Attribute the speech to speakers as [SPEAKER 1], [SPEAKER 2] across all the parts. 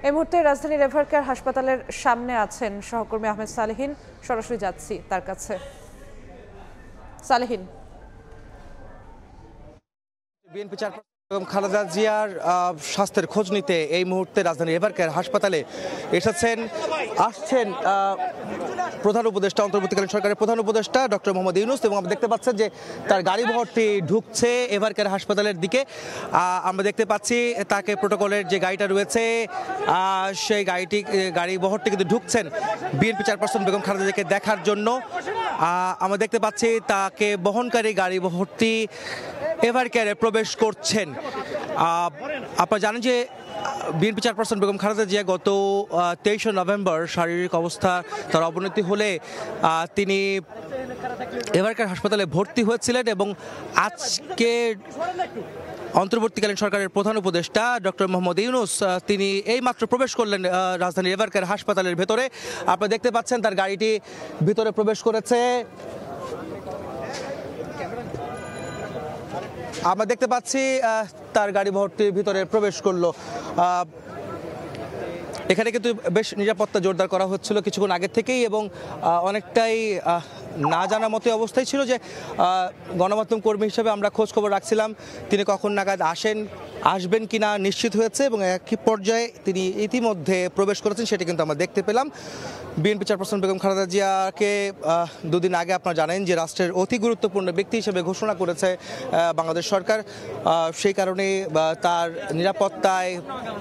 [SPEAKER 1] এই মুহূর্তে রাজধানীর এভারকেয়ার হাসপাতালের সামনে আছেন সহকর্মী আহমেদ সালেহীন। সরাসরি যাচ্ছি তার কাছে। সালেহীন,
[SPEAKER 2] বিএনপি চেয়ারপারসন বেগম খালেদা জিয়ার স্বাস্থ্যের খোঁজ নিতে এই মুহূর্তে রাজধানীর এভারকেয়ার হাসপাতালে আসছেন প্রধান উপদেষ্টা, অন্তর্বর্তীকালীন সরকারের প্রধান উপদেষ্টা ডক্টর মোহাম্মদ ইউনূস, এবং আমরা দেখতে পাচ্ছেন যে তার গাড়ি বহরটি ঢুকছে এভারকেয়ার হাসপাতালের দিকে। আমরা দেখতে পাচ্ছি তাকে প্রোটোকলের যে গাড়িটা রয়েছে সেই গাড়ি বহরটি কিন্তু ঢুকছেন বিএনপি চেয়ারপারসন বেগম খালেদা জিয়াকে দেখার জন্য। আমরা দেখতে পাচ্ছি তাকে বহনকারী গাড়ি বহরটি এভারকেয়ারে প্রবেশ করছেন। আপনারা জানেন যে বিএনপি চেয়ারপারসন বেগম খালেদা জিয়া গত 23 নভেম্বর শারীরিক অবস্থা তার অবনতি হলে তিনি এভারকেয়ার হাসপাতালে ভর্তি হয়েছিলেন, এবং আজকে অন্তর্বর্তীকালীন সরকারের প্রধান উপদেষ্টা ডক্টর মোহাম্মদ ইউনূস তিনি এইমাত্র প্রবেশ করলেন রাজধানীর এভারকেয়ার হাসপাতালের ভেতরে। আপনারা দেখতে পাচ্ছেন তার গাড়িটি ভিতরে প্রবেশ করেছে। আমরা দেখতে পাচ্ছি তার গাড়ি বহরটির ভিতরে প্রবেশ করলো। এখানে কিন্তু বেশ নিরাপত্তা জোরদার করা হচ্ছিল কিছুক্ষণ আগে থেকেই, এবং অনেকটাই না জানার মতো অবস্থায় ছিল যে গণমাধ্যম কর্মী হিসেবে আমরা খোঁজ খবর রাখছিলাম তিনি কখন নাগাদ আসবেন কিনা নিশ্চিত হয়েছে, এবং একই পর্যায়ে তিনি ইতিমধ্যে প্রবেশ করেছেন সেটি কিন্তু আমরা দেখতে পেলাম। বিএনপি চেয়ারপারসন বেগম খালেদা জিয়াকে দুদিন আগে আপনারা জানেন যে রাষ্ট্রের অতি গুরুত্বপূর্ণ ব্যক্তি হিসেবে ঘোষণা করেছে বাংলাদেশ সরকার। সেই কারণে তার নিরাপত্তায়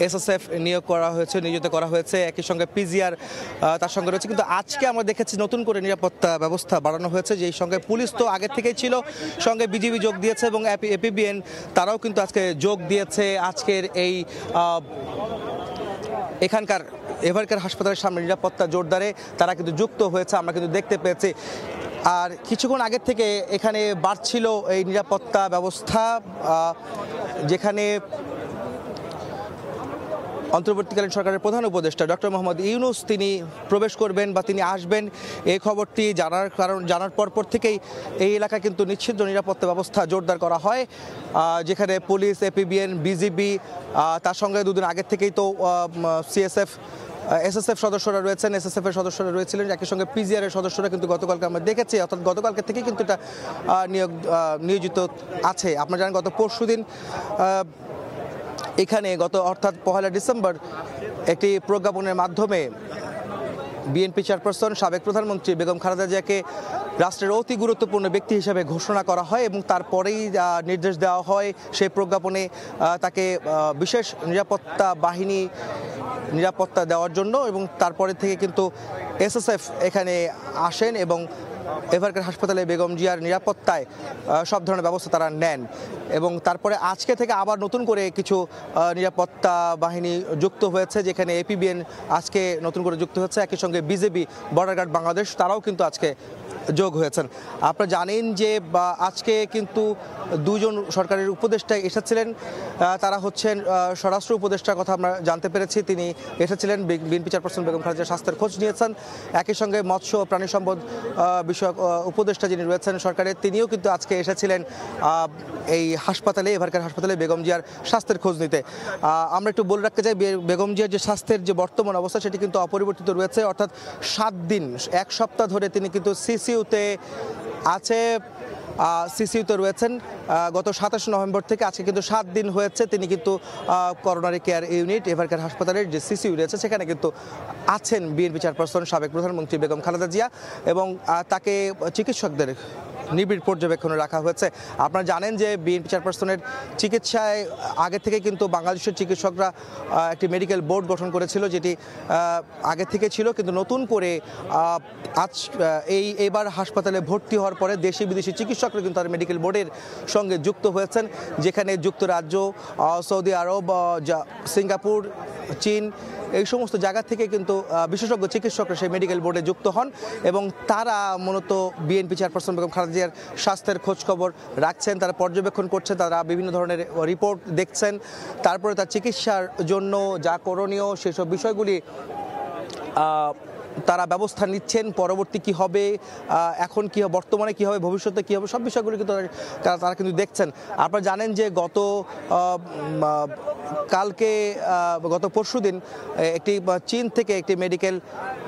[SPEAKER 2] এসএসএফ নিয়োজিত করা হয়েছে, একই সঙ্গে পিজিআর তার সঙ্গে রয়েছে। কিন্তু আজকে আমরা দেখেছি নতুন করে নিরাপত্তা ব্যবস্থা বাড়ানো হয়েছে, যেই সঙ্গে পুলিশ তো আগের থেকেই ছিল, সঙ্গে বিজিবি যোগ দিয়েছে, এবং এপিবিএন তারাও কিন্তু আজকে যোগ দিয়েছে আজকের এই এখানকার এভারকেয়ার হাসপাতালের সামনে নিরাপত্তা জোরদারে তারা কিন্তু যুক্ত হয়েছে, আমরা কিন্তু দেখতে পেয়েছি। আর কিছুক্ষণ আগের থেকে এখানে বাড়ছিল এই নিরাপত্তা ব্যবস্থা, যেখানে অন্তর্বর্তীকালীন সরকারের প্রধান উপদেষ্টা ডক্টর মোহাম্মদ ইউনূস তিনি প্রবেশ করবেন বা তিনি আসবেন এই খবরটি জানার পর থেকেই এই এলাকায় কিন্তু নিশ্চিত নিরাপত্তা ব্যবস্থা জোরদার করা হয়, যেখানে পুলিশ, এপিবিএন, বিজিবি, তার সঙ্গে দুদিন আগের থেকেই তো সিএসএফ এসএসএফ সদস্যরা রয়েছেন, এসএসএফ এর সদস্যরা রয়েছিলেন, একই সঙ্গে পিজিআর এর সদস্যরা কিন্তু গতকালকে আমরা দেখেছি, অর্থাৎ গতকালকে থেকে কিন্তু এটা নিয়োজিত আছে। আপনারা জানেন গত পরশুদিন এখানে অর্থাৎ 1 ডিসেম্বর একটি প্রজ্ঞাপনের মাধ্যমে বিএনপি চেয়ারপারসন সাবেক প্রধানমন্ত্রী বেগম খালেদা জিয়াকে রাষ্ট্রের অতি গুরুত্বপূর্ণ ব্যক্তি হিসেবে ঘোষণা করা হয়, এবং তারপরেই নির্দেশ দেওয়া হয় সেই প্রজ্ঞাপনে তাকে বিশেষ নিরাপত্তা দেওয়ার জন্য, এবং তারপরে থেকে কিন্তু এসএসএফ এখানে আসেন এবং এভারকেয়ার হাসপাতালে বেগম জিয়ার নিরাপত্তায় সব ধরনের ব্যবস্থা তারা নেন। এবং তারপরে আজকে থেকে আবার নতুন করে কিছু নিরাপত্তা বাহিনী যুক্ত হয়েছে, যেখানে এপিবিএন আজকে নতুন করে যুক্ত হচ্ছে, একই সঙ্গে বিজেপি, বর্ডার গার্ড বাংলাদেশ তারাও কিন্তু আজকে যোগ হয়েছেন। আপনারা জানেন যে আজকে কিন্তু দুজন সরকারের উপদেষ্টা এসেছিলেন, তারা হচ্ছেন স্বরাষ্ট্র উপদেষ্টার কথা আমরা জানতে পেরেছি, তিনি এসেছিলেন বিএনপি চেয়ারপারসন বেগম খালেদা জিয়ার স্বাস্থ্যের খোঁজ নিয়েছেন। একই সঙ্গে মৎস্য ও প্রাণী সম্পদ বিষয়ক উপদেষ্টা যিনি রয়েছেন সরকারের, তিনিও কিন্তু আজকে এসেছিলেন এই হাসপাতালে, এভারকেয়ার হাসপাতালে বেগম জিয়ার স্বাস্থ্যের খোঁজ নিতে। আমরা একটু বলে রাখতে চাই বেগম জিয়ার যে স্বাস্থ্যের যে বর্তমান অবস্থা সেটি কিন্তু অপরিবর্তিত রয়েছে, অর্থাৎ 7 দিন 1 সপ্তাহ ধরে তিনি কিন্তু সিসিইউতে রয়েছেন। গত 27 নভেম্বর থেকে আজকে কিন্তু 7 দিন হয়েছে তিনি কিন্তু করোনারি কেয়ার ইউনিট এভারকেয়ার হাসপাতালের যে সিসিইউ রয়েছে সেখানে কিন্তু আছেন বিএনপি চেয়ারপারসন সাবেক প্রধানমন্ত্রী বেগম খালেদা জিয়া, এবং তাকে চিকিৎসকদের নিবিড় পর্যবেক্ষণে রাখা হয়েছে। আপনারা জানেন যে বিএনপি চেয়ারপারসনের চিকিৎসায় আগে থেকে কিন্তু বাংলাদেশের চিকিৎসকরা একটি মেডিকেল বোর্ড গঠন করেছিল, যেটি আগে থেকে ছিল, কিন্তু নতুন করে এবার হাসপাতালে ভর্তি হওয়ার পরে দেশি বিদেশি চিকিৎসকরা কিন্তু তার মেডিকেল বোর্ডের সঙ্গে যুক্ত হয়েছেন, যেখানে যুক্তরাজ্য, সৌদি আরব, সিঙ্গাপুর, চীন এই সমস্ত জায়গা থেকে কিন্তু বিশেষজ্ঞ চিকিৎসকরা সেই মেডিকেল বোর্ডে যুক্ত হন, এবং তারা মূলত বিএনপি চেয়ারপারসন বেগম খালেদা জিয়ার স্বাস্থ্যের খোঁজ খবর রাখছেন, তারা পর্যবেক্ষণ করছেন, তারা বিভিন্ন ধরনের রিপোর্ট দেখছেন, তারপরে তার চিকিৎসার জন্য যা করণীয় সেসব বিষয়গুলি তারা ব্যবস্থা নিচ্ছেন, পরবর্তী কি হবে, এখন কি হবে, বর্তমানে কি হবে, ভবিষ্যতে কি হবে, সব বিষয়গুলো কিন্তু তারা কিন্তু দেখছেন। আপনারা জানেন যে গত পরশুদিন একটি চীন থেকে একটি মেডিকেল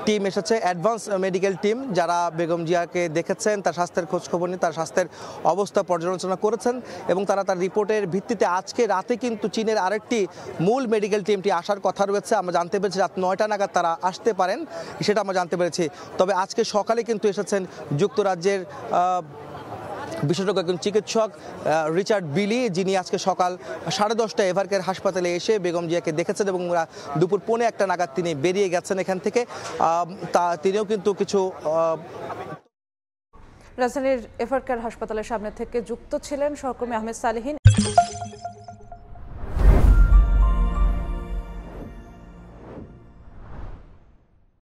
[SPEAKER 2] টিম এসেছে, অ্যাডভান্স মেডিকেল টিম, যারা বেগম জিয়াকে দেখেছেন, তার স্বাস্থ্যের খোঁজখবর নিয়ে তার স্বাস্থ্যের অবস্থা পর্যালোচনা করেছেন এবং তারা তার রিপোর্টের ভিত্তিতে আজকে রাতে কিন্তু চীনের আরেকটি মূল মেডিকেল টিমটি আসার কথা রয়েছে। আমরা জানতে পেরেছি রাত 9টা নাগাদ তারা আসতে পারেন, সেটা আমরা জানতে পেরেছি। তবে আজকে সকালে কিন্তু এসেছেন যুক্তরাজ্যের বিশেষজ্ঞ একজন চিকিৎসক রিচার্ড বিলি, যিনি আজকে সকাল 10:30টায় এভারকেয়ার হাসপাতালে এসে বেগম জিয়াকে দেখেছেন এবং দুপুর 1:45 নাগাদ তিনি বেরিয়ে গেছেন এখান থেকে। তিনিও কিন্তু কিছু
[SPEAKER 1] রাজধানীর এভারকেয়ার হাসপাতালের সামনে থেকে যুক্ত ছিলেন সহকর্মী আহমেদ সালেহীন।